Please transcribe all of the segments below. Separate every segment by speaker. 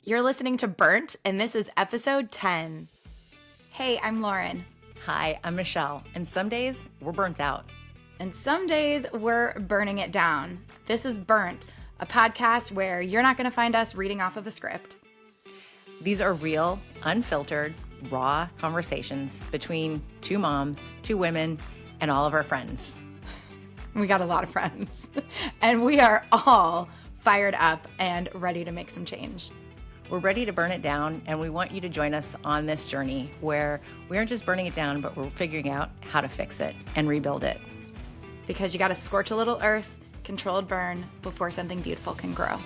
Speaker 1: You're listening to Burnt, and this is episode 10. Hey, I'm Lauren.
Speaker 2: Hi, I'm Michelle, and some days we're burnt out.
Speaker 1: And some days we're burning it down. This is Burnt, a podcast where you're not going to find us reading off of a script.
Speaker 2: These are real, unfiltered, raw conversations between two moms, two women, and all of our friends.
Speaker 1: We got a lot of friends, and we are all fired up and ready to make some change.
Speaker 2: We're ready to burn it down, and we want you to join us on this journey where we aren't just burning it down, but we're figuring out how to fix it and rebuild it.
Speaker 1: Because you got to scorch a little earth, controlled burn, before something beautiful can grow.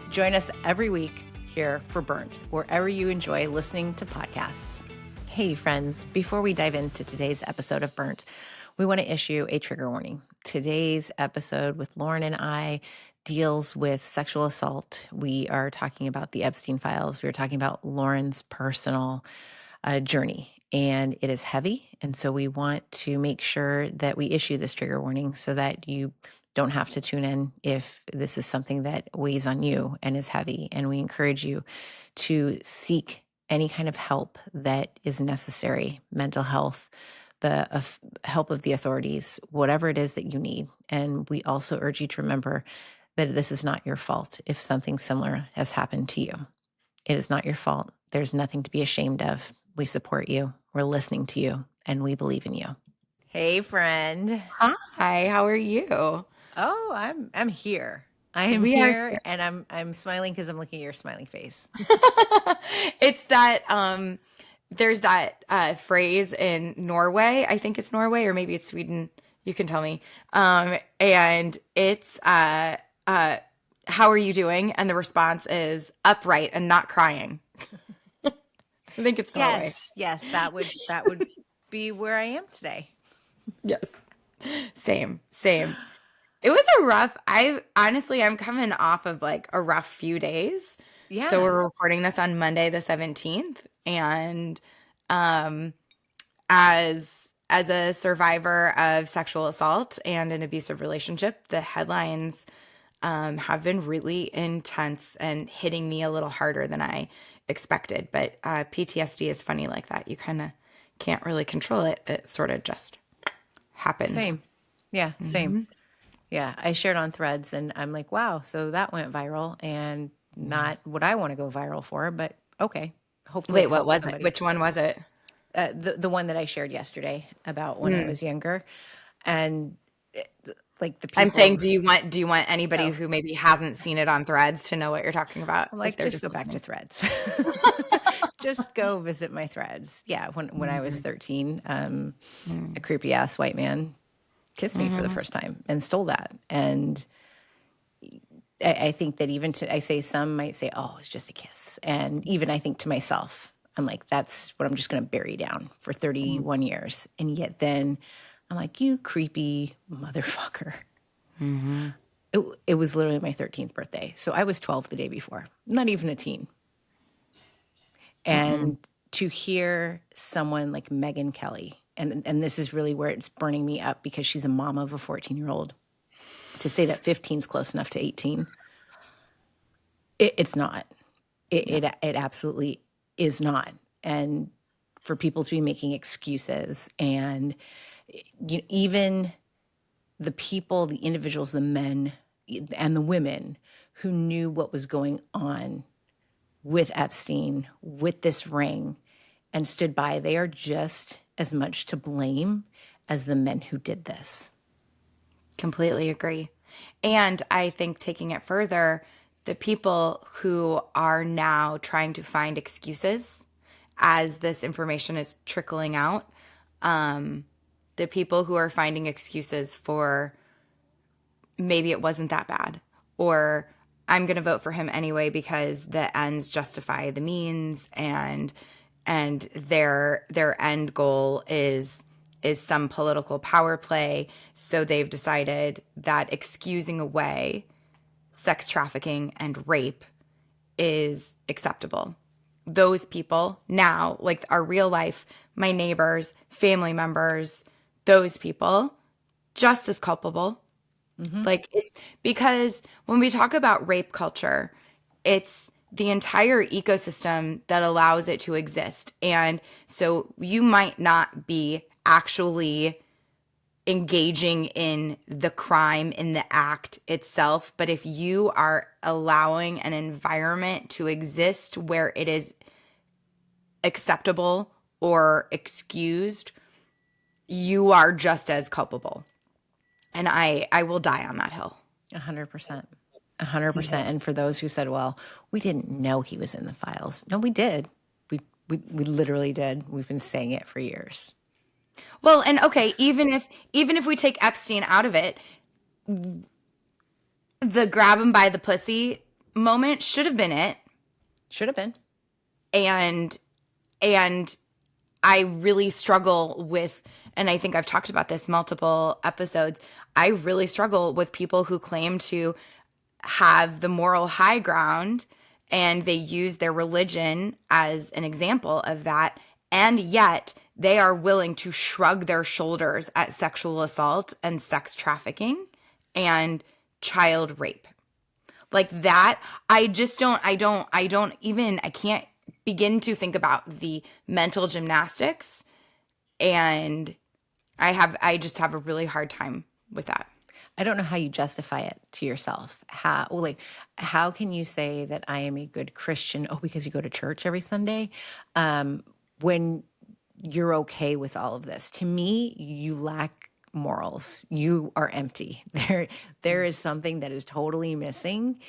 Speaker 2: Join us every week here for Burnt, wherever you enjoy listening to podcasts. Hey, friends, before we dive into today's episode of Burnt, we want to issue a trigger warning. Today's episode with Lauren and I deals with sexual assault. We are talking about the Epstein Files. We're talking about Lauren's personal journey, and it is heavy. And so we want to make sure that we issue this trigger warning so that you don't have to tune in if this is something that weighs on you and is heavy. And we encourage you to seek any kind of help that is necessary, mental health, the help of the authorities, whatever it is that you need. And we also urge you to remember that this is not your fault if something similar has happened to you. It is not your fault. There's nothing to be ashamed of. We support you. We're listening to you, and we believe in you. Hey, friend.
Speaker 1: Hi, how are you?
Speaker 2: Oh, I'm here. I am
Speaker 1: We are
Speaker 2: here, and I'm smiling because I'm looking at your smiling face.
Speaker 1: It's that there's that phrase in Norway. I think it's Norway, or maybe it's Sweden. You can tell me. And it's how are you doing? And the response is upright and not crying. I think it's Norway.
Speaker 2: Yes, that would be where I am today.
Speaker 1: Yes. Same. It was a rough, I'm coming off of like a rough few days.
Speaker 2: Yeah.
Speaker 1: So we're recording this on Monday the 17th. And as a survivor of sexual assault and an abusive relationship, the headlines have been really intense and hitting me a little harder than I expected. But PTSD is funny like that. You kind of can't really control it. It sort of just happens.
Speaker 2: Same. Yeah, same. Yeah, I shared on Threads, and I'm like, wow, so that went viral, and not what I want to go viral for, but okay. Hopefully
Speaker 1: Wait, what was it? Which one was it?
Speaker 2: The one that I shared yesterday about when I was younger, and like the people.
Speaker 1: I'm saying, do you want anybody who maybe hasn't seen it on Threads to know what you're talking about?
Speaker 2: I'm like, just go back to Threads. Just go visit my Threads. Yeah, when I was 13, a creepy ass white man kissed me for the first time and stole that. And I think that even some might say, oh, it's just a kiss. And even I think to myself, I'm like, that's what I'm just going to bury down for 31 years. And yet then I'm like, you creepy motherfucker. It was literally my 13th birthday. So I was 12 the day before, not even a teen. And to hear someone like Megyn Kelly, and this is really where it's burning me up because she's a mom of a 14-year-old, to say that 15 is close enough to 18, it's not. It absolutely is not. And for people to be making excuses, and even the people, the individuals, the men and the women who knew what was going on with Epstein, with this ring, and stood by, they are just as much to blame as the men who did this.
Speaker 1: Completely agree. And I think taking it further, the people who are now trying to find excuses as this information is trickling out, the people who are finding excuses for maybe it wasn't that bad, or I'm going to vote for him anyway because the ends justify the means, and their end goal is some political power play. So they've decided that excusing away sex trafficking and rape is acceptable. Those people now, like our real life, my neighbors, family members, those people, just as culpable. Like, it's because when we talk about rape culture, it's the entire ecosystem that allows it to exist. And so you might not be actually engaging in the crime, in the act itself, but if you are allowing an environment to exist where it is acceptable or excused, you are just as culpable. And I will die on that hill.
Speaker 2: 100%. 100%. And for those who said, well, we didn't know he was in the files. No, we did. We literally did. We've been saying it for years.
Speaker 1: Well, and okay, even if we take Epstein out of it, the grab him by the pussy moment should have been it.
Speaker 2: Should have been.
Speaker 1: And I really struggle with, and I think I've talked about this multiple episodes, I really struggle with people who claim to have the moral high ground and they use their religion as an example of that, and yet they are willing to shrug their shoulders at sexual assault and sex trafficking and child rape. Like that, I can't begin to think about the mental gymnastics, and I just have a really hard time with that.
Speaker 2: I don't know how you justify it to yourself. How can you say that I am a good Christian? Oh, because you go to church every Sunday, when you're okay with all of this. To me, you lack morals. You are empty. There is something that is totally missing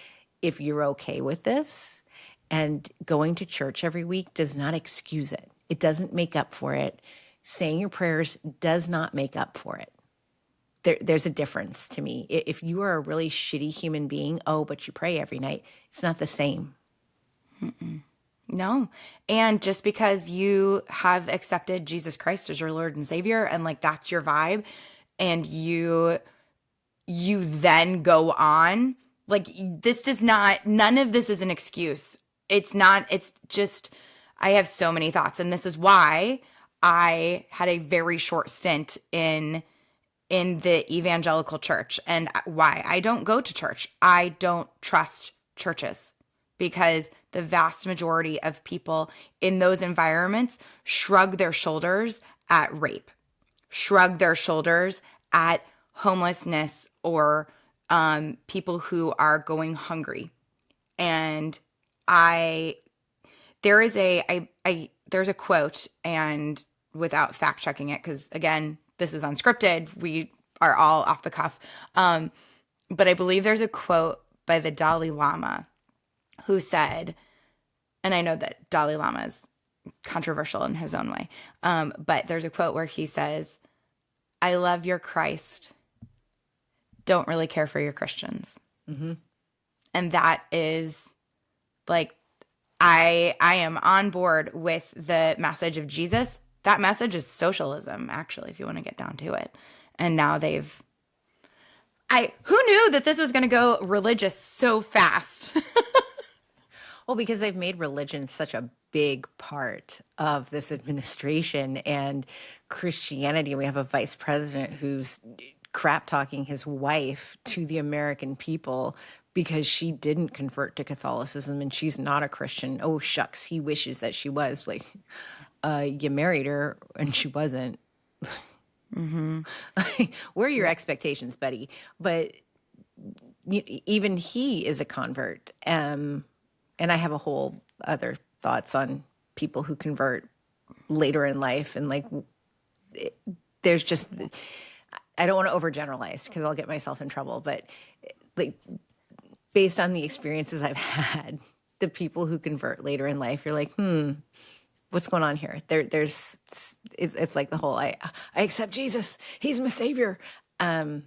Speaker 2: if you're okay with this. And going to church every week does not excuse it. It doesn't make up for it. Saying your prayers does not make up for it. There's a difference to me. If you are a really shitty human being, but you pray every night, it's not the same.
Speaker 1: No. And just because you have accepted Jesus Christ as your Lord and Savior, and like that's your vibe, and you then go on, like none of this is an excuse. It's just, I have so many thoughts. And this is why I had a very short stint in the evangelical church, and why I don't go to church. I don't trust churches because the vast majority of people in those environments shrug their shoulders at rape, shrug their shoulders at homelessness or people who are going hungry. And there's a quote, and without fact checking it, because again, this is unscripted, we are all off the cuff. But I believe there's a quote by the Dalai Lama who said, and I know that Dalai Lama is controversial in his own way, but there's a quote where he says, "I love your Christ, don't really care for your Christians."
Speaker 2: Mm-hmm.
Speaker 1: And that is like, I am on board with the message of Jesus. That message is socialism, actually, if you want to get down to it. And now who knew that this was going to go religious so fast?
Speaker 2: Well, because they've made religion such a big part of this administration and Christianity. We have a vice president who's crap talking his wife to the American people because she didn't convert to Catholicism and she's not a Christian. Oh, shucks, he wishes that she was. Like, you married her and she wasn't.
Speaker 1: Mm-hmm.
Speaker 2: Where are your expectations, buddy? But even he is a convert. And I have a whole other thoughts on people who convert later in life. And like, there's just, I don't want to overgeneralize because I'll get myself in trouble. But like, based on the experiences I've had, the people who convert later in life, you're like, what's going on here? It's like the whole, I accept Jesus. He's my savior.
Speaker 1: As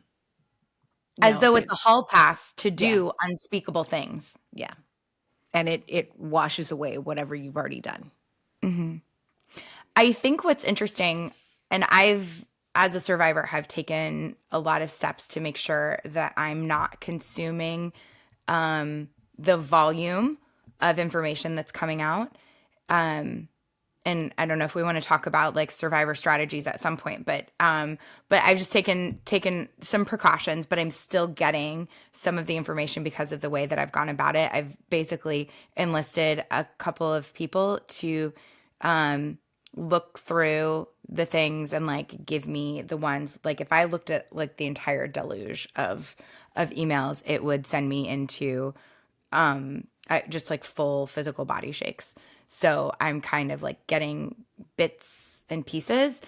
Speaker 1: though it's a hall pass to do unspeakable things.
Speaker 2: Yeah. And it washes away whatever you've already done.
Speaker 1: Mm-hmm. I think what's interesting, and as a survivor, have taken a lot of steps to make sure that I'm not consuming the volume of information that's coming out. And and I don't know if we want to talk about like survivor strategies at some point, but I've just taken some precautions, but I'm still getting some of the information because of the way that I've gone about it. I've basically enlisted a couple of people to look through the things and like give me the ones, like if I looked at like the entire deluge of emails, it would send me into just like full physical body shakes. So I'm kind of like getting bits and pieces.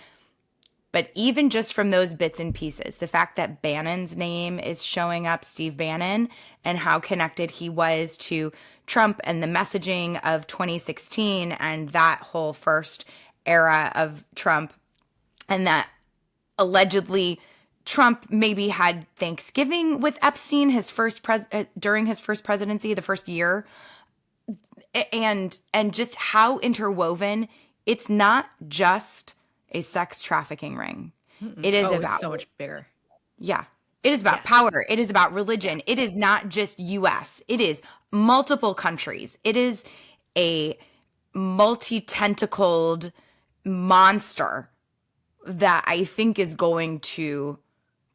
Speaker 1: But even just from those bits and pieces, the fact that Bannon's name is showing up, Steve Bannon, and how connected he was to Trump and the messaging of 2016 and that whole first era of Trump, and that allegedly Trump maybe had Thanksgiving with Epstein during his first presidency, the first year, and just how interwoven. It's not just a sex trafficking ring.
Speaker 2: Mm-mm.
Speaker 1: It is
Speaker 2: Oh, it's
Speaker 1: about,
Speaker 2: so much bigger.
Speaker 1: yeah. It is
Speaker 2: Yeah.
Speaker 1: about power. It is about religion.
Speaker 2: Yeah.
Speaker 1: It is not just US. It is multiple countries. It is a multi-tentacled monster that I think is going to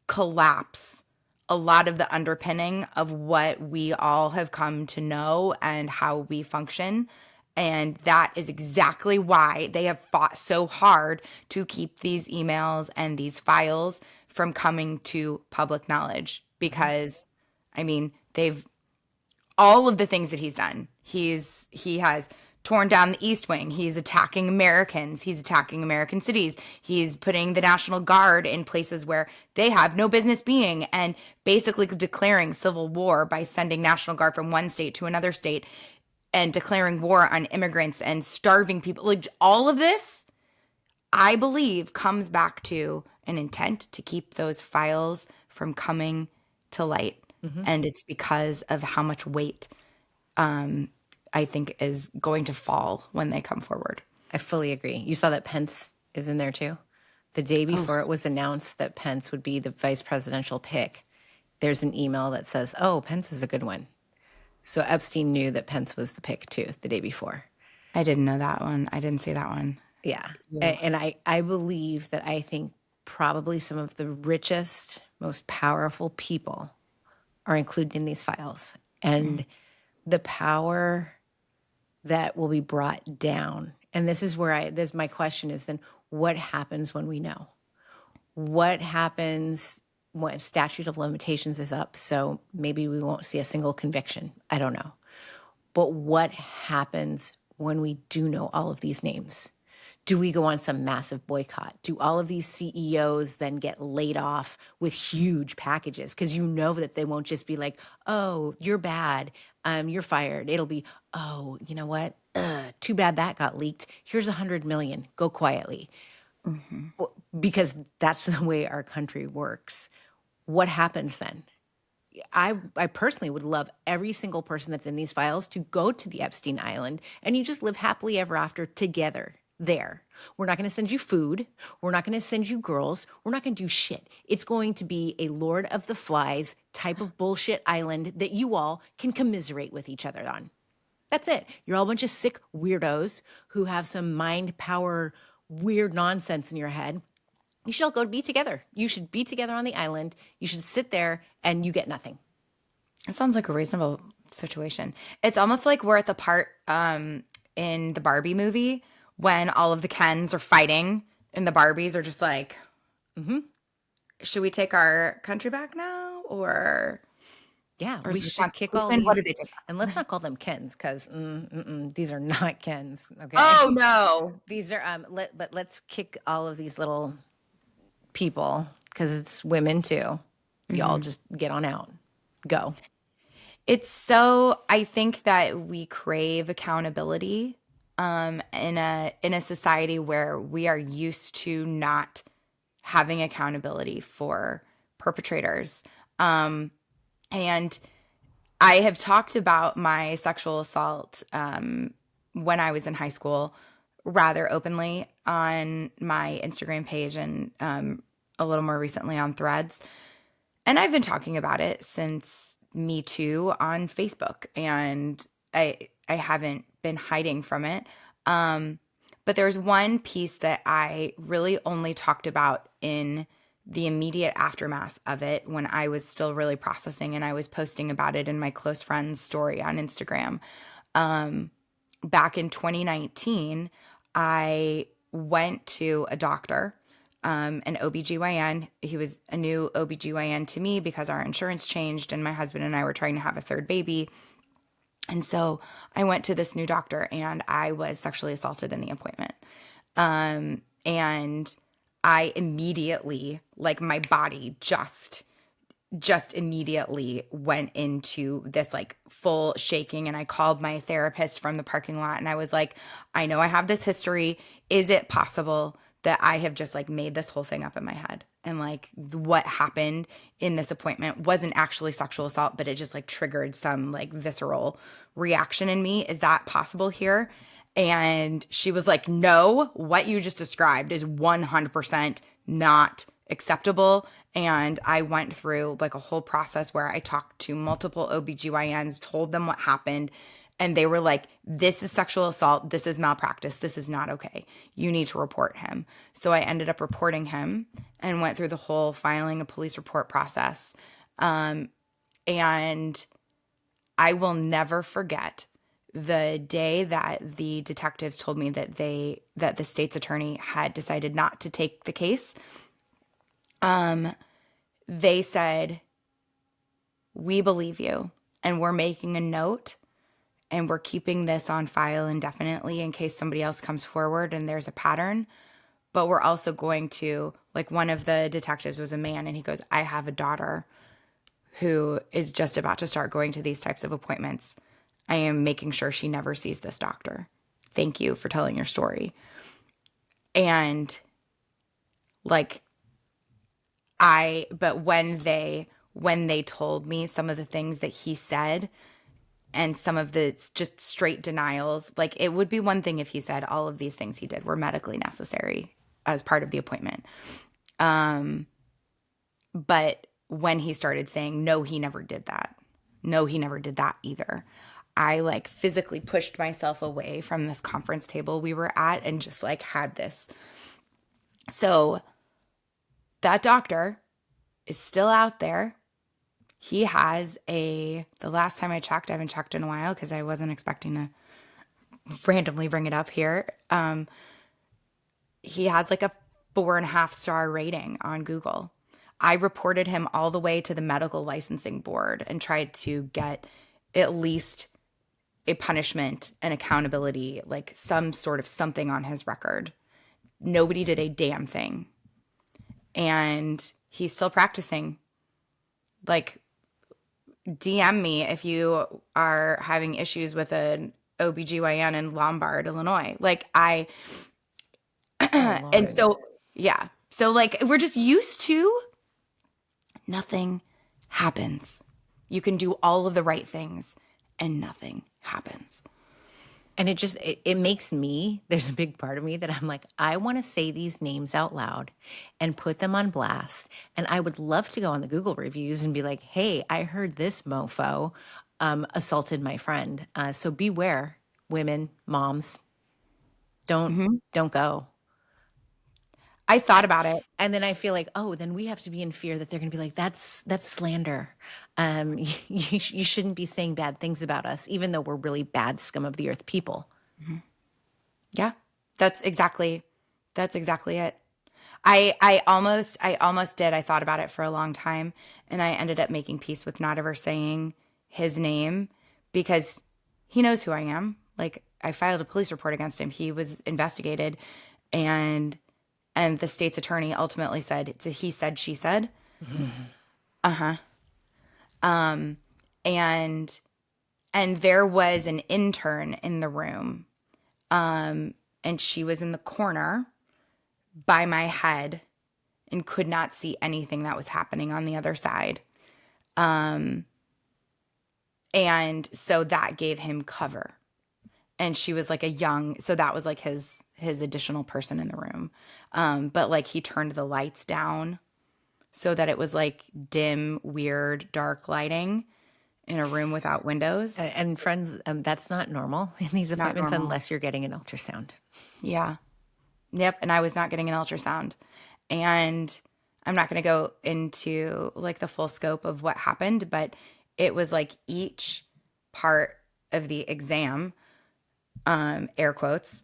Speaker 1: collapse a lot of the underpinning of what we all have come to know and how we function. And that is exactly why they have fought so hard to keep these emails and these files from coming to public knowledge.
Speaker 2: Mm-hmm.
Speaker 1: Because, I mean, they've all of the things that he's done. He has torn down the East Wing. He's attacking Americans. He's attacking American cities. He's putting the National Guard in places where they have no business being, and basically declaring civil war by sending National Guard from one state to another state and declaring war on immigrants and starving people. Like all of this, I believe, comes back to an intent to keep those files from coming to light.
Speaker 2: Mm-hmm.
Speaker 1: And it's because of how much weight I think is going to fall when they come forward.
Speaker 2: I fully agree. You saw that Pence is in there too. The day
Speaker 1: Oh,
Speaker 2: before it was announced that Pence would be the vice presidential pick, there's an email that says, oh, Pence is a good one. So Epstein knew that Pence was the pick too the day before.
Speaker 1: I didn't know that one. I didn't see that one.
Speaker 2: Yeah.
Speaker 1: Yeah.
Speaker 2: And I believe that I think probably some of the richest, most powerful people are included in these files. And the power that will be brought down. And this is where my question is then what happens when we know? What happens when statute of limitations is up? So maybe we won't see a single conviction. I don't know. But what happens when we do know all of these names? Do we go on some massive boycott? Do all of these CEOs then get laid off with huge packages? Because you know that they won't just be like, oh, you're bad, you're fired. It'll be, oh, you know what? Too bad that got leaked. Here's $100 million. Go quietly.
Speaker 1: Mm-hmm.
Speaker 2: Because that's the way our country works. What happens then? I personally would love every single person that's in these files to go to the Epstein Island and you just live happily ever after together there. We're not going to send you food. We're not going to send you girls. We're not going to do shit. It's going to be a Lord of the Flies type of bullshit island that you all can commiserate with each other on. That's it. You're all a bunch of sick weirdos who have some mind power, weird nonsense in your head. You should all go be together. You should be together on the island. You should sit there and you get nothing.
Speaker 1: It sounds like a reasonable situation. It's almost like we're at the part in the Barbie movie when all of the Kens are fighting and the Barbies are just like, should we take our country back now? Or
Speaker 2: Yeah,
Speaker 1: is
Speaker 2: we
Speaker 1: the
Speaker 2: should just
Speaker 1: response,
Speaker 2: kick all
Speaker 1: "Cleveland, what
Speaker 2: these.
Speaker 1: did they take?"
Speaker 2: And let's not call them Kens because these are not Kens. Okay.
Speaker 1: Oh no.
Speaker 2: These are, but let's kick all of these little people because it's women too. Y'all just get on out. Go.
Speaker 1: It's so, I think that we crave accountability in a society where we are used to not having accountability for perpetrators. And I have talked about my sexual assault when I was in high school rather openly on my Instagram page and a little more recently on Threads. And I've been talking about it since Me Too on Facebook, and I haven't been hiding from it. But there's one piece that I really only talked about in the immediate aftermath of it when I was still really processing, and I was posting about it in my close friend's story on Instagram. Back in 2019, I went to a doctor, an OBGYN. He was a new OBGYN to me because our insurance changed and my husband and I were trying to have a third baby. And so I went to this new doctor and I was sexually assaulted in the appointment. And I immediately, like my body just immediately went into this like full shaking. And I called my therapist from the parking lot and I was like, I know I have this history. Is it possible that I have just like made this whole thing up in my head? And like what happened in this appointment wasn't actually sexual assault, but it just like triggered some like visceral reaction in me. Is that possible here? And she was like, no, what you just described is 100% not acceptable. And I went through like a whole process where I talked to multiple OBGYNs, told them what happened. And they were like, this is sexual assault. This is malpractice. This is not okay. You need to report him. So I ended up reporting him and went through the whole filing a police report process. And I will never forget the day that the detectives told me that the state's attorney had decided not to take the case. They said, we believe you and we're making a note and we're keeping this on file indefinitely in case somebody else comes forward and there's a pattern. But we're also going to, like, one of the detectives was a man and he goes, I have a daughter who is just about to start going to these types of appointments. I am making sure she never sees this doctor. Thank you for telling your story. And like, but when they told me some of the things that he said and some of the just straight denials, like it would be one thing if he said all of these things he did were medically necessary as part of the appointment. But when he started saying, no, he never did that. No, he never did that either. I like physically pushed myself away from this conference table we were at and just like had this. So that doctor is still out there. He has the last time I checked, I haven't checked in a while because I wasn't expecting to randomly bring it up here. He has like a 4.5-star rating on Google. I reported him all the way to the medical licensing board and tried to get at least a punishment and accountability, like some sort of something on his record. Nobody did a damn thing. And he's still practicing. Like, DM me if you are having issues with an OBGYN in Lombard, Illinois. Like and so, yeah. So like, we're just used to nothing happens. You can do all of the right things and nothing happens.
Speaker 2: And it makes me, there's a big part of me that I'm like, I want to say these names out loud and put them on blast. And I would love to go on the Google reviews and be like, hey, I heard this mofo assaulted my friend. So beware, women, moms, don't go.
Speaker 1: I thought about it.
Speaker 2: And then I feel like, oh, then we have to be in fear that they're going to be like, that's slander. You shouldn't be saying bad things about us, even though we're really bad scum of the earth people.
Speaker 1: Yeah, that's exactly it. I almost did. I thought about it for a long time and I ended up making peace with not ever saying his name because he knows who I am. Like, I filed a police report against him. He was investigated and the state's attorney ultimately said it's a he said, she said. And there was an intern in the room. And she was in the corner by my head and could not see anything that was happening on the other side. And so that gave him cover. And she was like so that was like his additional person in the room. But like he turned the lights down so that it was like dim, weird, dark lighting. in a room without windows.
Speaker 2: And friends, that's not normal in these
Speaker 1: Not
Speaker 2: appointments
Speaker 1: normal.
Speaker 2: unless you're getting an ultrasound.
Speaker 1: Yeah. Yep. And I was not getting an ultrasound. And I'm not going to go into like the full scope of what happened, but it was like each part of the exam, air quotes,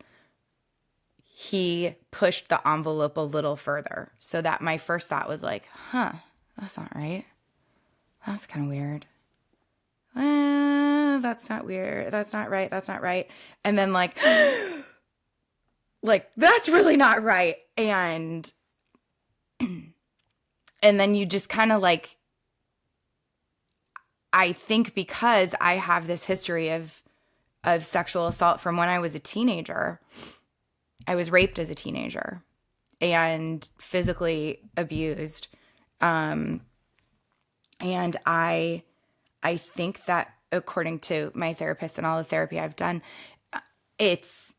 Speaker 1: he pushed the envelope a little further. So that my first thought was like, huh, that's not right. That's kind of weird. That's not weird. That's not right. That's not right. And then like that's really not right. And then you just kind of like, I think because I have this history of sexual assault from when I was a teenager. I was raped as a teenager and physically abused. Um, and I think that according to my therapist and all the therapy I've done, it's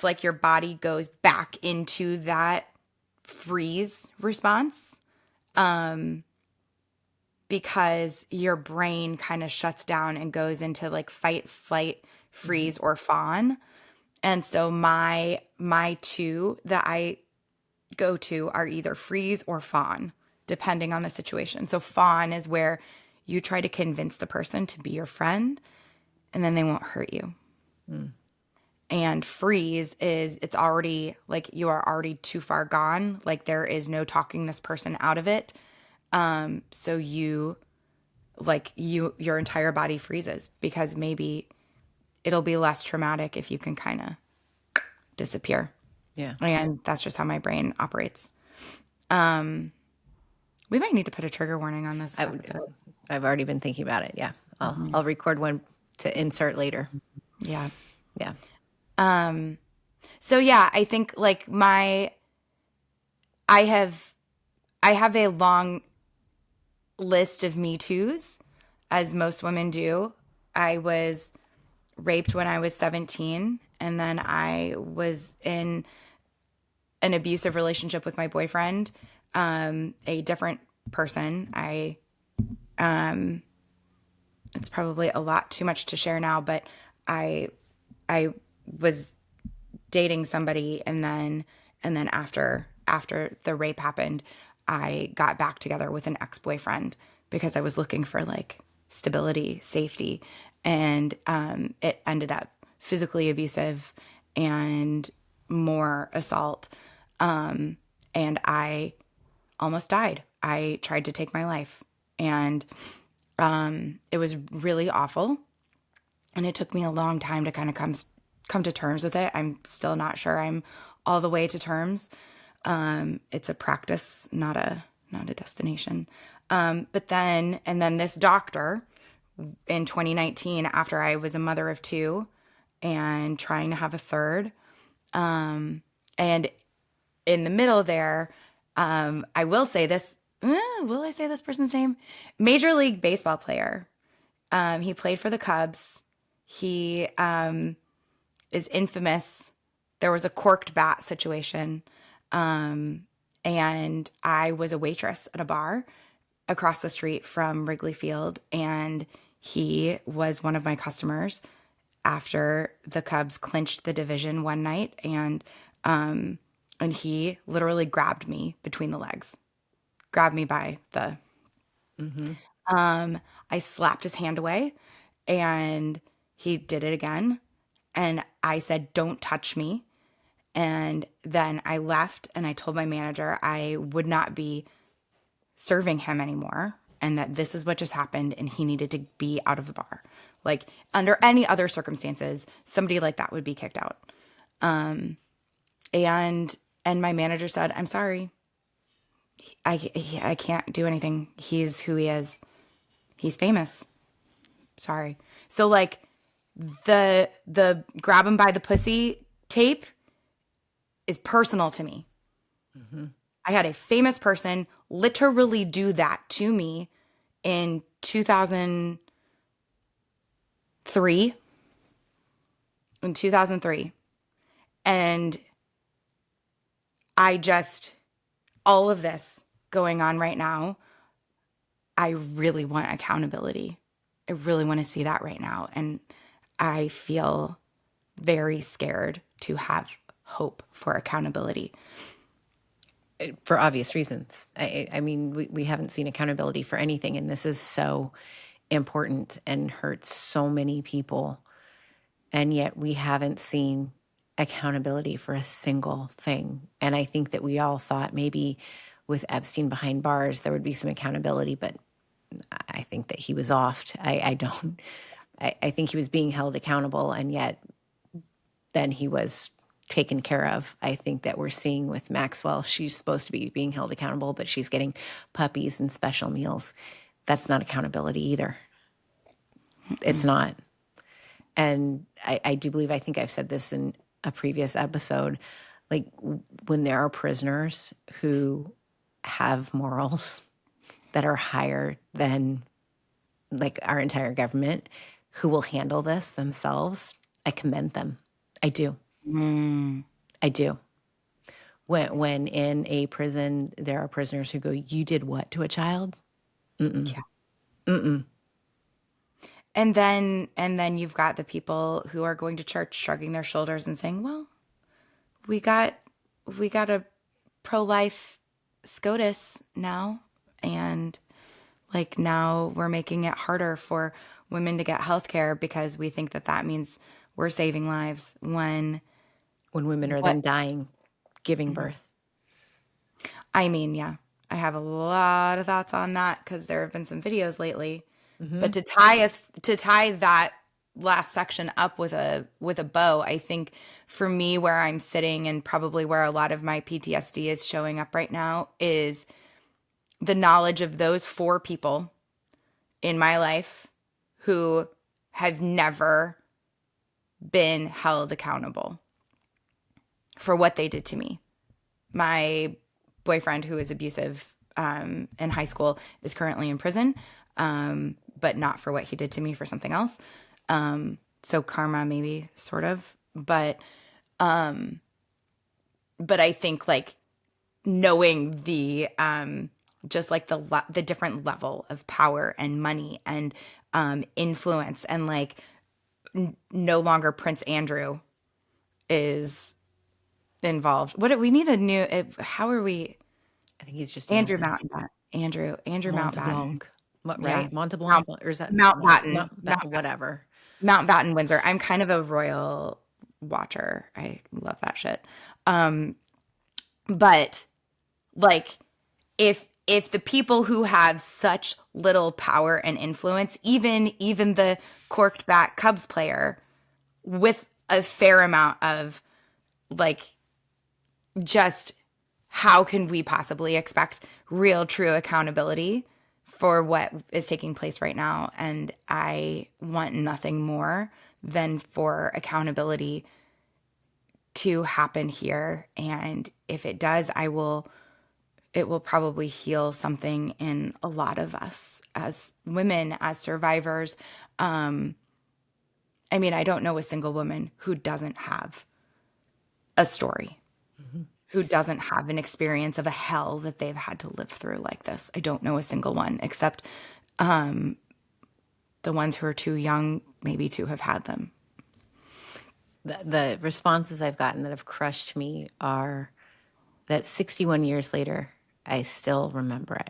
Speaker 1: like your body goes back into that freeze response, because your brain kind of shuts down and goes into like fight, flight, freeze, or fawn. And so my two that I go to are either freeze or fawn, depending on the situation. So fawn is where you try to convince the person to be your friend and then they won't hurt you. And freeze is it's already like you are already too far gone. Like there is no talking this person out of it. So your entire body freezes because maybe it'll be less traumatic if you can kind of disappear.
Speaker 2: Yeah.
Speaker 1: And that's just how my brain operates. We might need to put a trigger warning on this episode.
Speaker 2: I've already been thinking about it. Yeah. I'll record one to insert later.
Speaker 1: Yeah.
Speaker 2: Yeah.
Speaker 1: So yeah, I think like I have a long list of Me Too's, as most women do. I was raped when I was 17, and then I was in an abusive relationship with my boyfriend, a different person. It's probably a lot too much to share now, but I was dating somebody, and then after the rape happened, I got back together with an ex-boyfriend because I was looking for like stability, safety, and it ended up physically abusive and more assault. And I almost died. I tried to take my life, and it was really awful. And it took me a long time to kind of come to terms with it. I'm still not sure I'm all the way to terms. It's a practice, not a destination. But then this doctor in 2019, after I was a mother of two and trying to have a third, and in the middle there, I will say this. Will I say this person's name? Major League Baseball player. He played for the Cubs. He is infamous. There was a corked bat situation. And I was a waitress at a bar across the street from Wrigley Field. And he was one of my customers after the Cubs clinched the division one night. And he literally grabbed me between the legs, grabbed me by the, I slapped his hand away, and he did it again. And I said, "Don't touch me." And then I left and I told my manager I would not be serving him anymore and that this is what just happened and he needed to be out of the bar. Like under any other circumstances, somebody like that would be kicked out. And my manager said, "I'm sorry. I can't do anything. He's who he is. He's famous. Sorry." So like the grab him by the pussy tape is personal to me. I had a famous person literally do that to me in 2003. In 2003. And all of this going on right now, I really want accountability. I really want to see that right now. And I feel very scared to have hope for accountability.
Speaker 2: For obvious reasons. I mean, we haven't seen accountability for anything, and this is so important and hurts so many people. And yet we haven't seen accountability for a single thing. And I think that we all thought maybe with Epstein behind bars, there would be some accountability, but I think that he was offed. I don't. I think he was being held accountable, and yet then he was taken care of. I think that we're seeing with Maxwell, she's supposed to be being held accountable, but she's getting puppies and special meals. That's not accountability either. It's not. And I do believe, I think I've said this in a previous episode, like when there are prisoners who have morals that are higher than like our entire government, who will handle this themselves, I commend them. I do. I do. When in a prison, there are prisoners who go, "You did what to a child?"
Speaker 1: Yeah. And then you've got the people who are going to church shrugging their shoulders and saying, well, we got a pro-life SCOTUS now, and like now we're making it harder for women to get health care because we think that that means we're saving lives when
Speaker 2: Women are
Speaker 1: what
Speaker 2: then dying, giving birth.
Speaker 1: I mean, yeah, I have a lot of thoughts on that because there have been some videos lately. But to tie that last section up with a bow, I think for me where I'm sitting and probably where a lot of my PTSD is showing up right now is the knowledge of those 4 people in my life who have never been held accountable for what they did to me. My boyfriend, who was abusive in high school, is currently in prison, but not for what he did to me, for something else. So karma, maybe, sort of. But I think like knowing the just like the different level of power and money and influence, and like no longer Prince Andrew is involved. What we need a new. How are we?
Speaker 2: I think he's just
Speaker 1: Andrew
Speaker 2: Andrew.
Speaker 1: Mountbatten. Andrew Mountbatten.
Speaker 2: Monteblanc. What,
Speaker 1: Yeah,
Speaker 2: right? Monteblanc,
Speaker 1: Mount
Speaker 2: or is that
Speaker 1: Mountbatten.
Speaker 2: whatever?
Speaker 1: Mountbatten Windsor. I'm kind of a royal watcher. I love that shit. But like if the people who have such little power and influence, even the corked back Cubs player with a fair amount of like, just how can we possibly expect real true accountability for what is taking place right now? And I want nothing more than for accountability to happen here. And if it does, it will probably heal something in a lot of us as women, as survivors. I mean, I don't know a single woman who doesn't have a story, who doesn't have an experience of a hell that they've had to live through like this. I don't know a single one, except the ones who are too young, maybe, to have had them.
Speaker 2: The responses I've gotten that have crushed me are that 61 years later, I still remember it.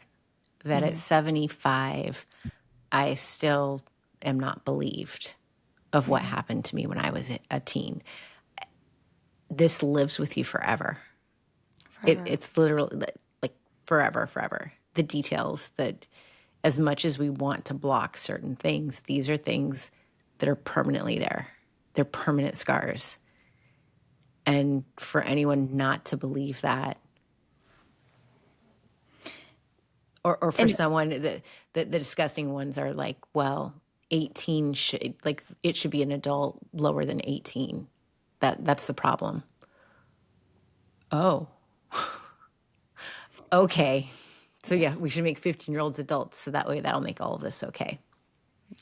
Speaker 2: That at 75, I still am not believed of what happened to me when I was a teen. This lives with you forever.
Speaker 1: Forever.
Speaker 2: It's literally like forever, forever. The details that, as much as we want to block certain things, these are things that are permanently there. They're permanent scars. And for anyone not to believe that, or for
Speaker 1: And
Speaker 2: someone that the disgusting ones are like, well, 18 should, like, it should be an adult lower than 18. That's the problem. Oh, okay. So yeah, we should make 15-year-olds adults, so that way that'll make all of this okay.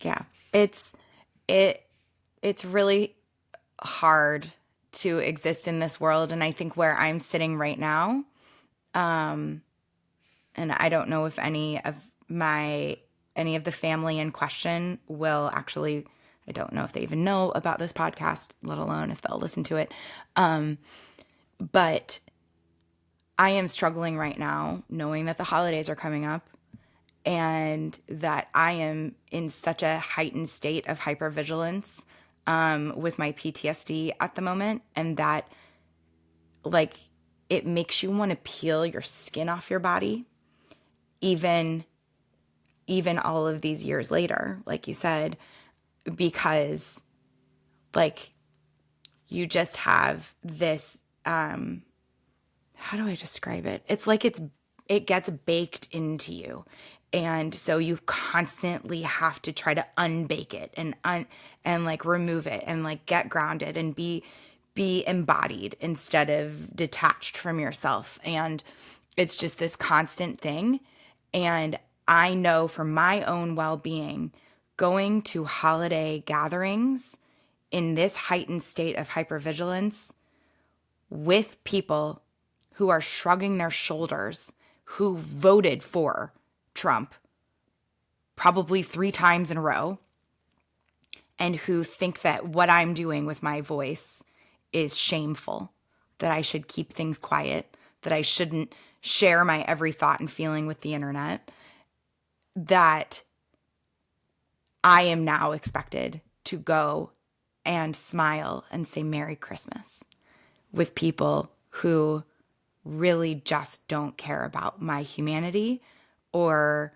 Speaker 1: yeah, it's really hard to exist in this world. And I think where I'm sitting right now, and I don't know if any of my any of the family in question will actually, I don't know if they even know about this podcast, let alone if they'll listen to it. But I am struggling right now knowing that the holidays are coming up and that I am in such a heightened state of hypervigilance with my PTSD at the moment, and that like it makes you want to peel your skin off your body, even all of these years later, like you said, because like you just have this how do I describe it? It's like it gets baked into you. And so you constantly have to try to unbake it and like remove it and like get grounded and be embodied instead of detached from yourself. And it's just this constant thing. And I know for my own well-being, going to holiday gatherings in this heightened state of hypervigilance with people who are shrugging their shoulders, who voted for Trump probably 3 times in a row, and who think that what I'm doing with my voice is shameful, that I should keep things quiet, that I shouldn't share my every thought and feeling with the internet, that I am now expected to go and smile and say Merry Christmas with people who really just don't care about my humanity or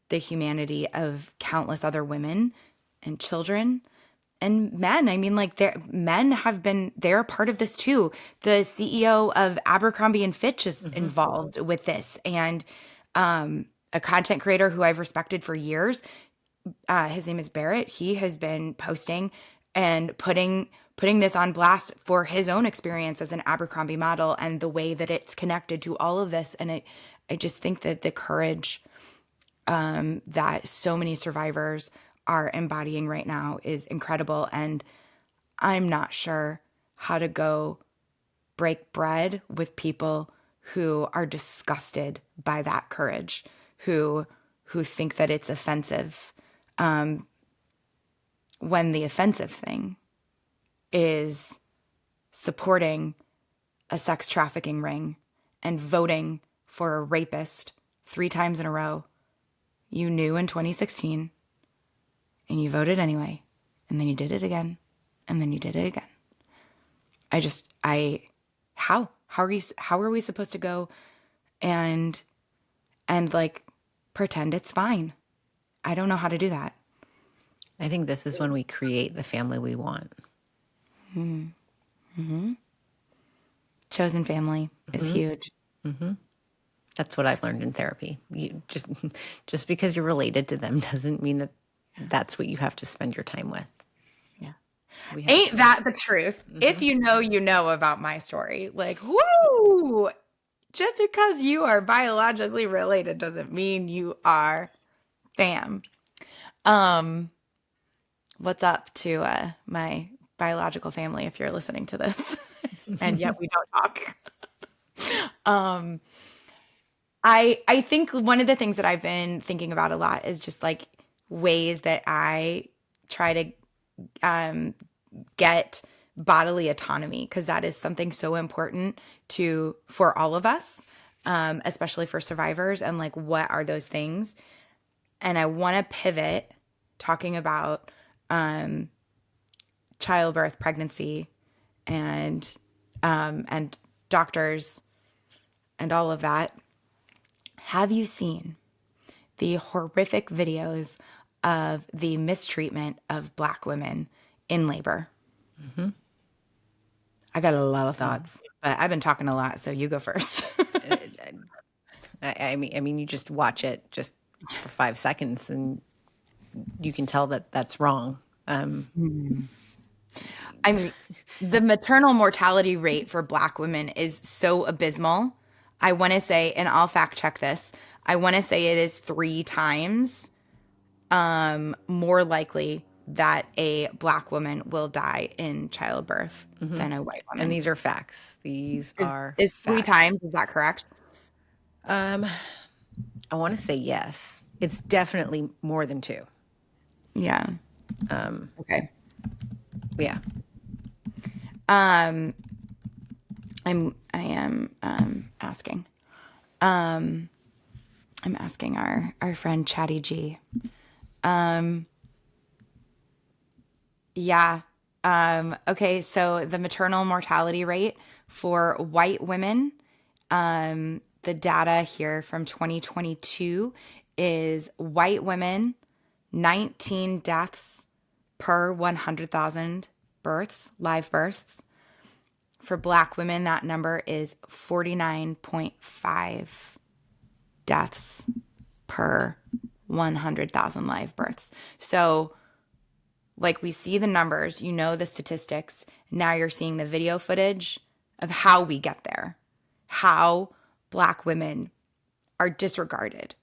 Speaker 1: the humanity of countless other women and children and men. I mean, like, they're a part of this too. The CEO of Abercrombie and Fitch is involved with this, and a content creator who I've respected for years, his name is Barrett. He has been posting and putting this on blast for his own experience as an Abercrombie model and the way that it's connected to all of this. And I just think that the courage that so many survivors are embodying right now is incredible. And I'm not sure how to go break bread with people who are disgusted by that courage, who think that it's offensive, when the offensive thing is supporting a sex trafficking ring and voting for a rapist 3 times in a row. You knew in 2016 and you voted anyway, and then you did it again, and then you did it again. How are we supposed to go and like pretend it's fine? I don't know how to do that.
Speaker 2: I think this is when we create the family we want.
Speaker 1: Chosen family is huge.
Speaker 2: That's what I've learned in therapy. You just because you're related to them doesn't mean that that's what you have to spend your time with.
Speaker 1: Yeah.
Speaker 2: We have
Speaker 1: Ain't
Speaker 2: choice.
Speaker 1: that the truth? If you know about my story. Like, woo! Just because you are biologically related doesn't mean you are fam. What's up to my biological family if you're listening to this? And yet we don't talk. I think one of the things that I've been thinking about a lot is just like ways that I try to get bodily autonomy, because that is something so important for all of us, especially for survivors. And like, what are those things? And I want to pivot talking about childbirth, pregnancy, and doctors and all of that. Have you seen the horrific videos of the mistreatment of Black women in labor? I got a lot of thoughts, but I've been talking a lot, so you go first.
Speaker 2: I mean, you just watch it just for 5 seconds, and you can tell that that's wrong.
Speaker 1: I mean, the maternal mortality rate for Black women is so abysmal. I want to say, and I'll fact check this, I want to say it is 3 times more likely that a Black woman will die in childbirth than a white woman.
Speaker 2: And these are facts. These are
Speaker 1: Is 3
Speaker 2: facts.
Speaker 1: times, is that correct?
Speaker 2: I want to say yes. It's definitely more than two.
Speaker 1: Yeah. Okay.
Speaker 2: Yeah.
Speaker 1: I am asking. I'm asking our friend Chatty G. Yeah. Okay, so the maternal mortality rate for white women, the data here from 2022 is white women, 19 deaths per 100,000 births, live births. For black women, that number is 49.5 deaths per 100,000 live births. So, like, we see the numbers, you know, the statistics. Now you're seeing the video footage of how we get there, how black women are disregarded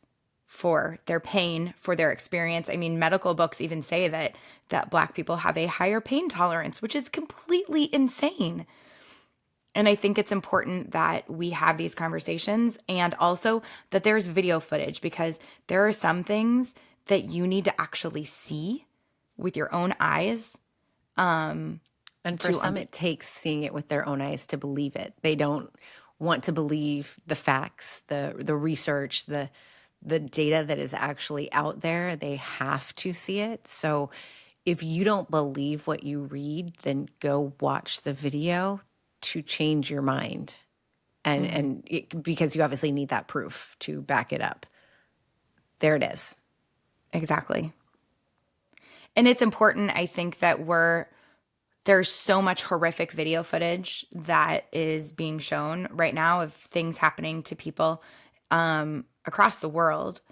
Speaker 1: for their pain, for their experience. I mean, medical books even say that black people have a higher pain tolerance, which is completely insane. And I think it's important that we have these conversations and also that there's video footage, because there are some things that you need to actually see with your own eyes.
Speaker 2: And for
Speaker 1: to
Speaker 2: some,
Speaker 1: under-
Speaker 2: it takes seeing it with their own eyes to believe it. They don't want to believe the facts, the research, the data that is actually out there. They have to see it. So if you don't believe what you read, then go watch the video to change your mind. Because you obviously need that proof to back it up. There it is.
Speaker 1: Exactly. And it's important, I think, that there's so much horrific video footage that is being shown right now of things happening to people across the world.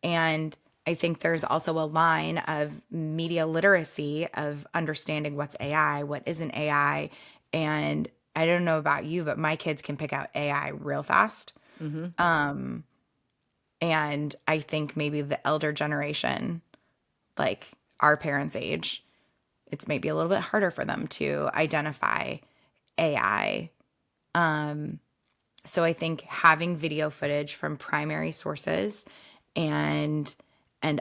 Speaker 1: And I think there's also a line of media literacy, of understanding what's AI, what isn't AI. And I don't know about you, but my kids can pick out AI real fast.
Speaker 2: Mm-hmm.
Speaker 1: And I think maybe the elder generation, like our parents' age, it's maybe a little bit harder for them to identify AI. So I think having video footage from primary sources and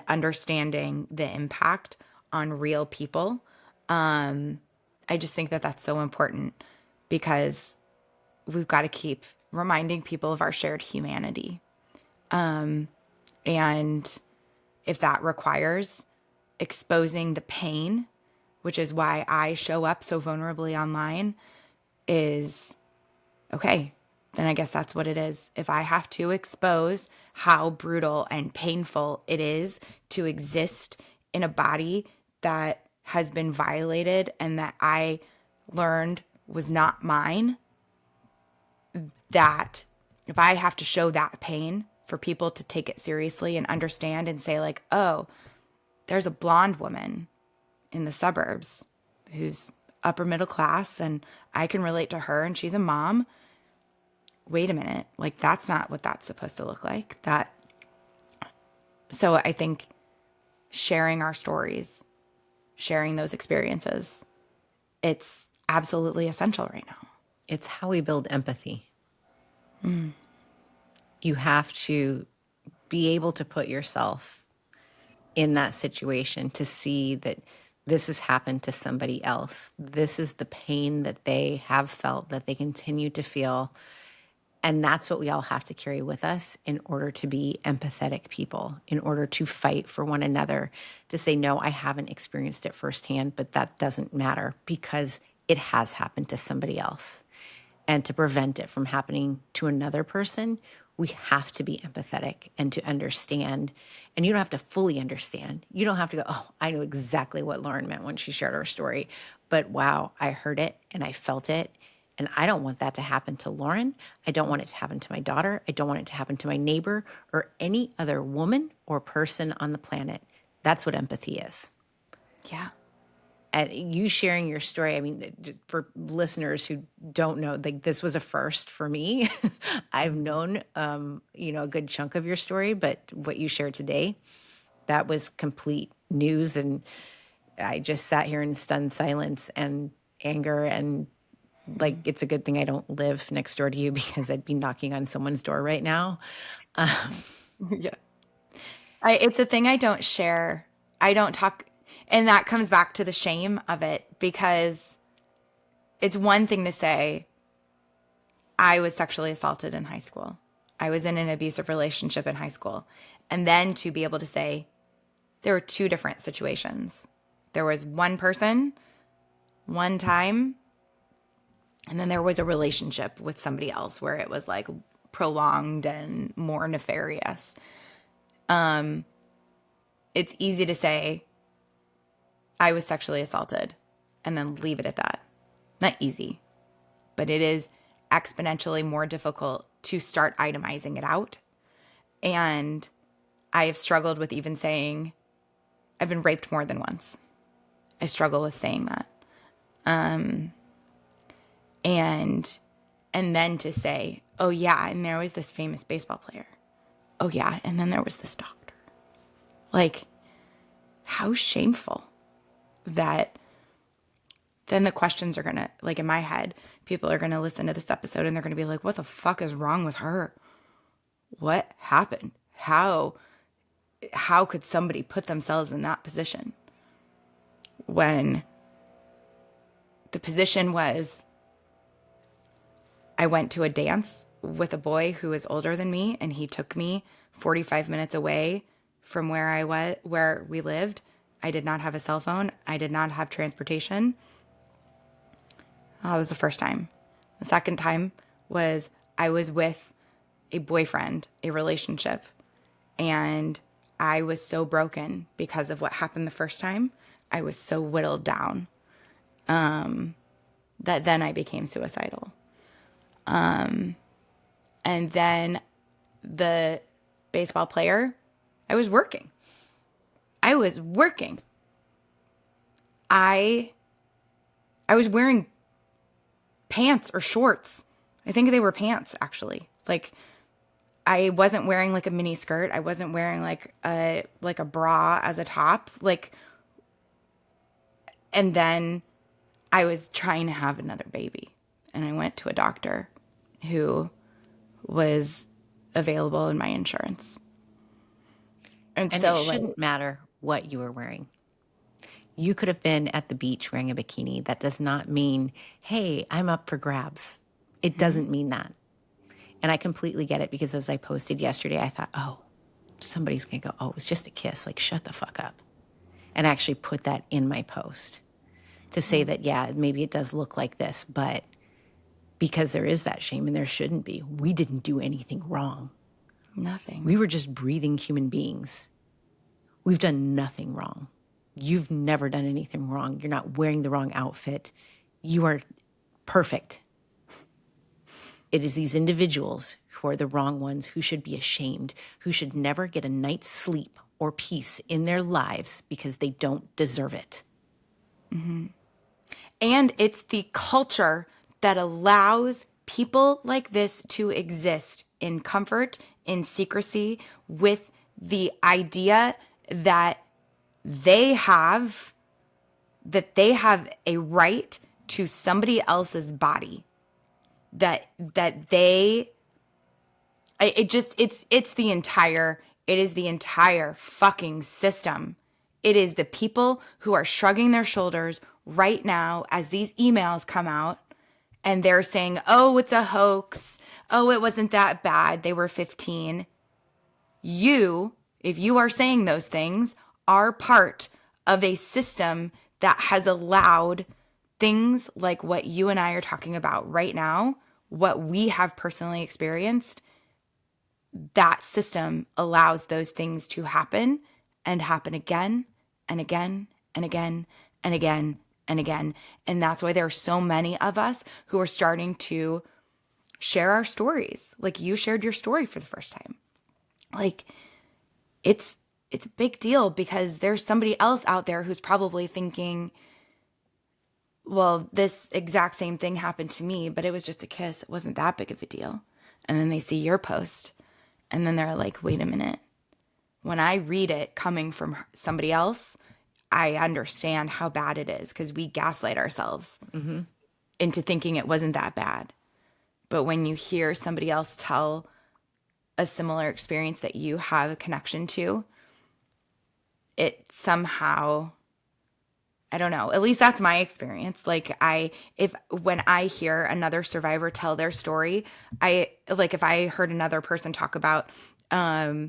Speaker 1: understanding the impact on real people, I just think that that's so important, because we've got to keep reminding people of our shared humanity. And if that requires exposing the pain, which is why I show up so vulnerably online, is okay, then I guess that's what it is. If I have to expose how brutal and painful it is to exist in a body that has been violated and that I learned was not mine, that if I have to show that pain for people to take it seriously and understand and say, like, oh, there's a blonde woman in the suburbs who's upper middle class and I can relate to her and she's a mom. Wait a minute, like, that's not what that's supposed to look like. So I think sharing our stories, sharing those experiences, it's absolutely essential right now.
Speaker 2: It's how we build empathy. You have to be able to put yourself in that situation to see that this has happened to somebody else. This is the pain that they have felt, that they continue to feel. And that's what we all have to carry with us in order to be empathetic people, in order to fight for one another, to say, no, I haven't experienced it firsthand, but that doesn't matter because it has happened to somebody else. And to prevent it from happening to another person, we have to be empathetic and to understand. And you don't have to fully understand. You don't have to go, oh, I know exactly what Lauren meant when she shared her story. But wow, I heard it and I felt it. And I don't want that to happen to Lauren. I don't want it to happen to my daughter. I don't want it to happen to my neighbor or any other woman or person on the planet. That's what empathy is.
Speaker 1: Yeah.
Speaker 2: And you sharing your story, I mean, for listeners who don't know, like, this was a first for me. I've known, a good chunk of your story, but what you shared today, that was complete news. And I just sat here in stunned silence and anger. And like, it's a good thing I don't live next door to you because I'd be knocking on someone's door right now.
Speaker 1: Yeah. It's a thing I don't share. I don't talk, and that comes back to the shame of it, because it's one thing to say, I was sexually assaulted in high school. I was in an abusive relationship in high school. And then to be able to say, there were two different situations. There was one person, one time, and then there was a relationship with somebody else where it was like prolonged and more nefarious. It's easy to say, I was sexually assaulted, and then leave it at that. Not easy, but it is exponentially more difficult to start itemizing it out. And I have struggled with even saying, I've been raped more than once. I struggle with saying that. And then to say, oh yeah, and there was this famous baseball player. Oh yeah, and then there was this doctor. Like, how shameful that then the questions are going to, like in my head, people are going to listen to this episode and they're going to be like, what the fuck is wrong with her? What happened? How could somebody put themselves in that position? When the position was, I went to a dance with a boy who was older than me, and he took me 45 minutes away from where we lived. I did not have a cell phone. I did not have transportation. That was the first time. The second time was I was with a boyfriend, a relationship, and I was so broken because of what happened the first time. I was so whittled down that then I became suicidal. And then the baseball player, I was working. I was wearing pants or shorts. I think they were pants, actually. Like, I wasn't wearing like a mini skirt. I wasn't wearing like a bra as a top. Like, and then I was trying to have another baby, and I went to a doctor who was available in my insurance. And
Speaker 2: And
Speaker 1: so
Speaker 2: it shouldn't matter what you were wearing. You could have been at the beach wearing a bikini. That does not mean, hey, I'm up for grabs. It doesn't mean that. And I completely get it, because as I posted yesterday, I thought, oh, somebody's going to go, oh, it was just a kiss. Like, shut the fuck up. And I actually put that in my post to say that, yeah, maybe it does look like this, but because there is that shame, and there shouldn't be. We didn't do anything wrong.
Speaker 1: nothing.
Speaker 2: We were just breathing human beings. We've done nothing wrong. You've never done anything wrong. You're not wearing the wrong outfit. You are perfect. It is these individuals who are the wrong ones, who should be ashamed, who should never get a night's sleep or peace in their lives because they don't deserve it.
Speaker 1: And it's the culture that allows people like this to exist in comfort, in secrecy, with the idea that they have a right to somebody else's body. It's the entire fucking system. It is the people who are shrugging their shoulders right now as these emails come out, and they're saying, oh, it's a hoax. Oh, it wasn't that bad. They were 15. You, if you are saying those things, are part of a system that has allowed things like what you and I are talking about right now, what we have personally experienced. That system allows those things to happen, and happen again and again and again and again and again. And that's why there are so many of us who are starting to share our stories. Like, you shared your story for the first time. Like, it's a big deal, because there's somebody else out there who's probably thinking, well, this exact same thing happened to me, but it was just a kiss. It wasn't that big of a deal. And then they see your post, and then they're like, wait a minute. When I read it coming from somebody else, I understand how bad it is, because we gaslight ourselves into thinking it wasn't that bad. But when you hear somebody else tell a similar experience that you have a connection to, it somehow, I don't know, at least that's my experience. Like when I hear another survivor tell their story, if I heard another person talk about a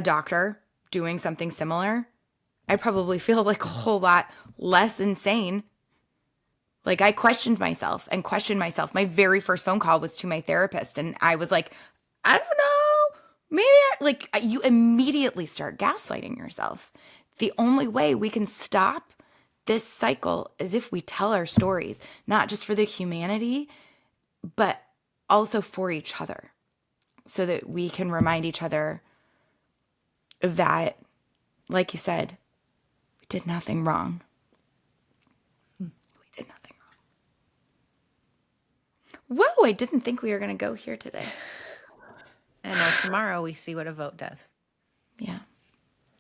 Speaker 1: doctor doing something similar, I'd probably feel like a whole lot less insane. Like I questioned myself and questioned myself. My very first phone call was to my therapist, and I was like, I don't know, maybe you immediately start gaslighting yourself. The only way we can stop this cycle is if we tell our stories, not just for the humanity, but also for each other, so that we can remind each other that, like you said, we did nothing wrong. We did nothing wrong. Whoa, I didn't think we were going to go here today.
Speaker 2: And now tomorrow we see what a vote does.
Speaker 1: Yeah.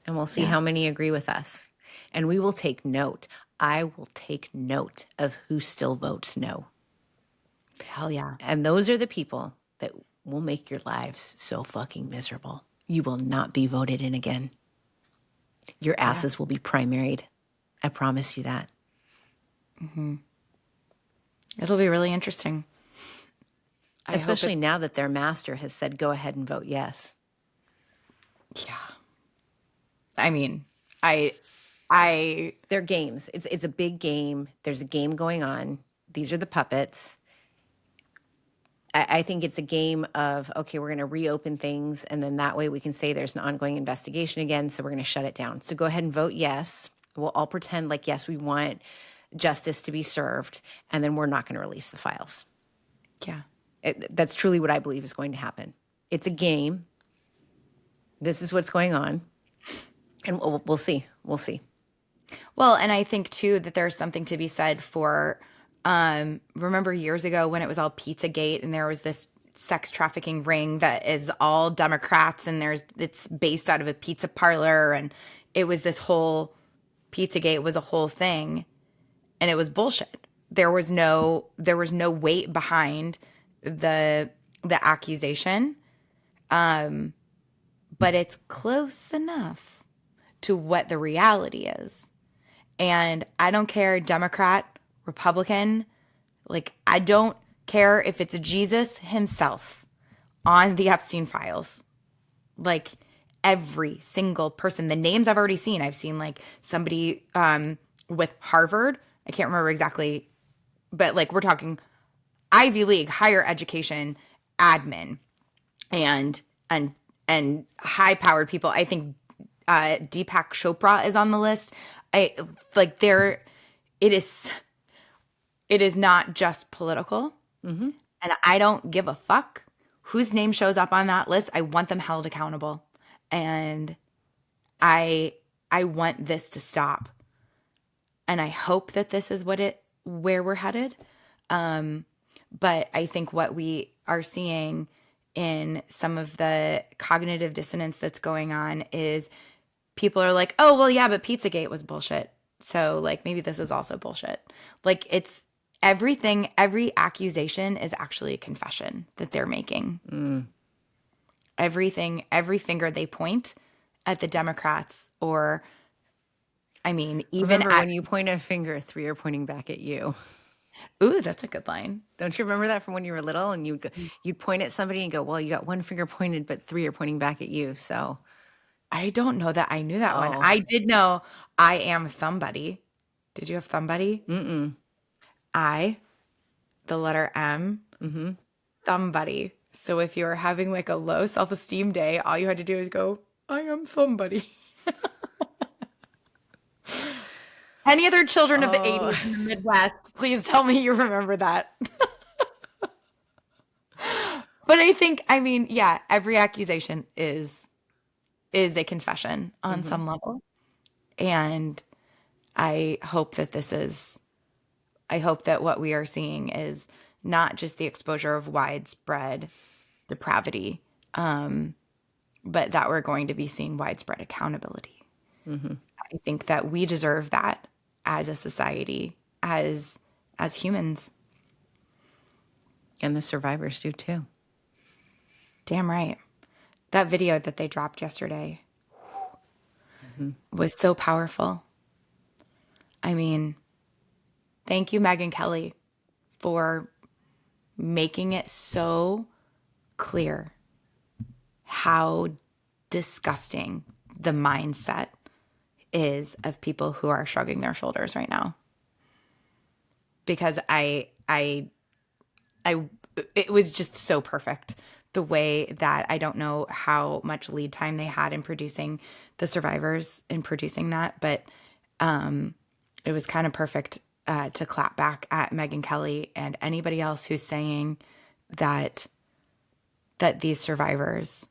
Speaker 2: And we'll see how many agree with us. And we will take note. I will take note of who still votes no.
Speaker 1: Hell yeah.
Speaker 2: And those are the people that will make your lives so fucking miserable. You will not be voted in again. Your asses will be primaried. I promise you that.
Speaker 1: Mm-hmm. It'll be really interesting.
Speaker 2: Especially now that their master has said, go ahead and vote yes.
Speaker 1: Yeah. I mean,
Speaker 2: they're games. It's a big game. There's a game going on. These are the puppets. I think it's a game of, okay, we're going to reopen things, and then that way we can say there's an ongoing investigation again, so we're going to shut it down. So go ahead and vote yes. We'll all pretend like, yes, we want justice to be served, and then we're not going to release the files.
Speaker 1: Yeah.
Speaker 2: That's truly what I believe is going to happen. It's a game. This is what's going on, and we'll see. We'll see.
Speaker 1: Well, and I think, too, that there's something to be said for, remember years ago when it was all Pizzagate and there was this sex trafficking ring that is all Democrats, and it's based out of a pizza parlor, and it was this whole Pizzagate was a whole thing, and it was bullshit. There was no weight behind the accusation, but it's close enough to what the reality is. And I don't care, Democrat, Republican, like I don't care if it's Jesus himself on the Epstein Files. Like every single person, the names I've already seen. I've seen like somebody with Harvard. I can't remember exactly, but like we're talking Ivy League, higher education, admin, and high-powered people. I think Deepak Chopra is on the list. It is not just political. Mm-hmm. And I don't give a fuck whose name shows up on that list. I want them held accountable. And I want this to stop. And I hope that this is where we're headed. But I think what we are seeing in some of the cognitive dissonance that's going on is people are like, oh, well, yeah, but Pizzagate was bullshit. So like maybe this is also bullshit. Like it's everything, every accusation is actually a confession that they're making. Mm. Everything, every finger they point at the Democrats, or I mean, even
Speaker 2: remember when you point a finger, 3 are pointing back at you.
Speaker 1: Ooh, that's a good line.
Speaker 2: Don't you remember that from when you were little? And you'd point at somebody and go, well, you got one finger pointed, but 3 are pointing back at you. So
Speaker 1: I don't know that I knew that one. I did know I am Thumbuddy. Did you have Thumbuddy?
Speaker 2: Mm-mm.
Speaker 1: I, the letter M,
Speaker 2: mm-hmm.
Speaker 1: Thumbuddy. So if you were having like a low self-esteem day, all you had to do is go, I am Thumbuddy. Any other children of the 80s in the Midwest, please tell me you remember that. But I think, I mean, yeah, every accusation is a confession on mm-hmm. some level. And I hope that what we are seeing is not just the exposure of widespread depravity, but that we're going to be seeing widespread accountability. Mm-hmm. I think that we deserve that as a society, as humans.
Speaker 2: And the survivors do too.
Speaker 1: Damn right. That video that they dropped yesterday. was so powerful. I mean, thank you, Megyn Kelly, for making it so clear how disgusting the mindset is of people who are shrugging their shoulders right now. Because it was just so perfect the way that I don't know how much lead time they had in producing the survivors in producing that, but it was kind of perfect to clap back at Megyn Kelly and anybody else who's saying that these survivors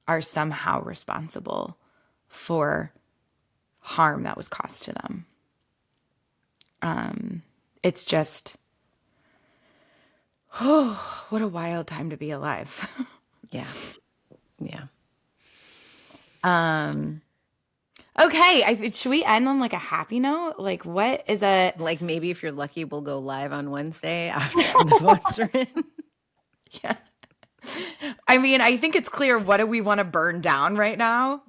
Speaker 1: are somehow responsible for harm that was caused to them. It's just, oh, what a wild time to be alive.
Speaker 2: Yeah. Yeah.
Speaker 1: Okay, should we end on like a happy note? Like, what is a
Speaker 2: Like maybe if you're lucky, we'll go live on Wednesday after the votes are in.
Speaker 1: yeah? I mean, I think it's clear. What do we want to burn down right now,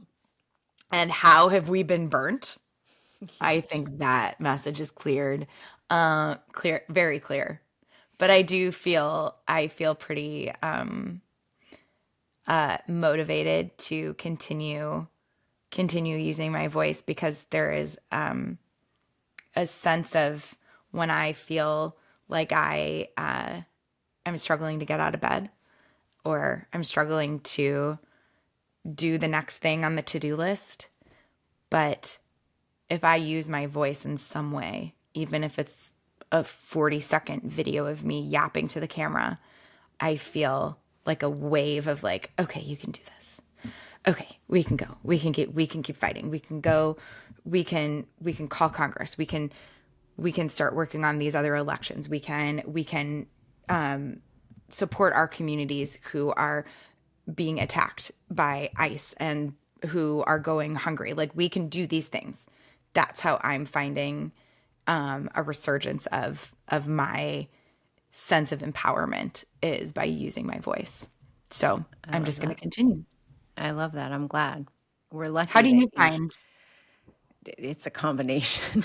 Speaker 1: and how have we been burnt? I think that message is cleared, clear, very clear. But I feel pretty motivated to continue using my voice, because there is a sense of when I feel like I'm struggling to get out of bed, or I'm struggling to do the next thing on the to-do list. But if I use my voice in some way, even if it's a 40-second video of me yapping to the camera, I feel like a wave of like, okay, you can do this. Okay, we can go. We can keep fighting. We can go. We can call Congress. We can start working on these other elections. We can support our communities who are being attacked by ICE and who are going hungry. Like, we can do these things. That's how I'm finding a resurgence of my sense of empowerment, is by using my voice. So I'm just going to continue.
Speaker 2: I love that. I'm glad. We're lucky
Speaker 1: How do you
Speaker 2: that
Speaker 1: find?
Speaker 2: it's a combination.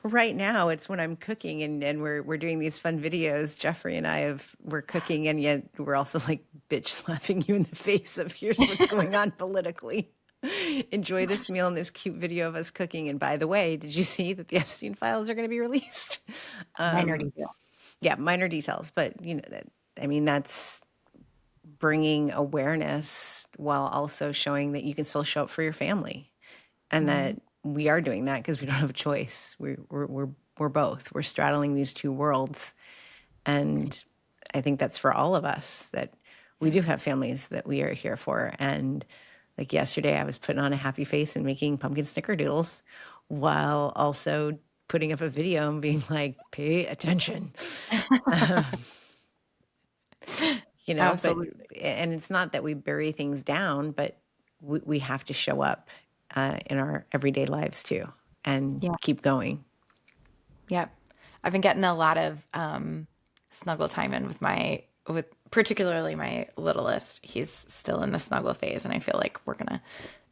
Speaker 2: Right now, it's when I'm cooking and we're doing these fun videos. Jeffrey and we're cooking, and yet we're also like bitch slapping you in the face of here's what's going on politically. Enjoy this meal and this cute video of us cooking. And by the way, did you see that the Epstein Files are going to be released?
Speaker 1: Minor detail.
Speaker 2: Yeah, minor details, but that's bringing awareness while also showing that you can still show up for your family, and that we are doing that because we don't have a choice. We're both. We're straddling these two worlds, and I think that's for all of us, that we do have families that we are here for. And like yesterday, I was putting on a happy face and making pumpkin snickerdoodles while also putting up a video and being like, pay attention.
Speaker 1: Absolutely.
Speaker 2: And it's not that we bury things down, but we have to show up in our everyday lives too, and keep going.
Speaker 1: Yep. I've been getting a lot of snuggle time in with particularly my littlest. He's still in the snuggle phase, and I feel like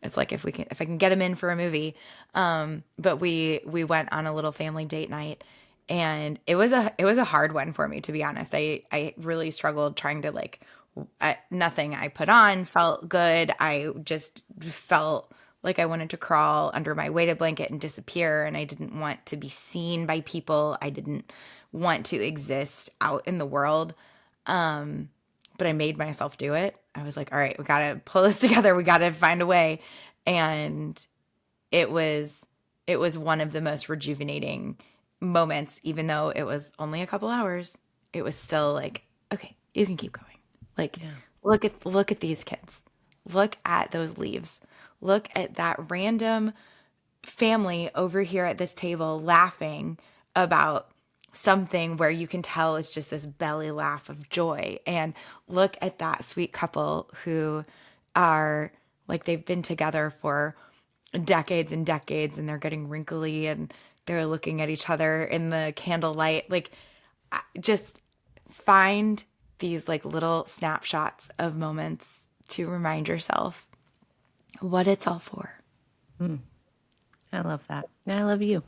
Speaker 1: it's like if I can get him in for a movie. But we went on a little family date night, and it was a hard one for me, to be honest. I really struggled trying to nothing I put on felt good. I just felt like I wanted to crawl under my weighted blanket and disappear, and I didn't want to be seen by people. I didn't want to exist out in the world. But I made myself do it. I was like, all right, we got to pull this together. We got to find a way. And it was one of the most rejuvenating moments, even though it was only a couple hours. It was still like, okay, you can keep going. Like, look at these kids. Look at those leaves. Look at that random family over here at this table laughing about something where you can tell it's just this belly laugh of joy. And look at that sweet couple who are like, they've been together for decades and decades, and they're getting wrinkly, and they're looking at each other in the candlelight. Like, just find these like little snapshots of moments to remind yourself what it's all for.
Speaker 2: I love that. And I love you.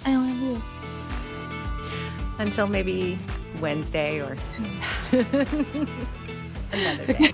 Speaker 1: I love you.
Speaker 2: Until maybe Wednesday or another day.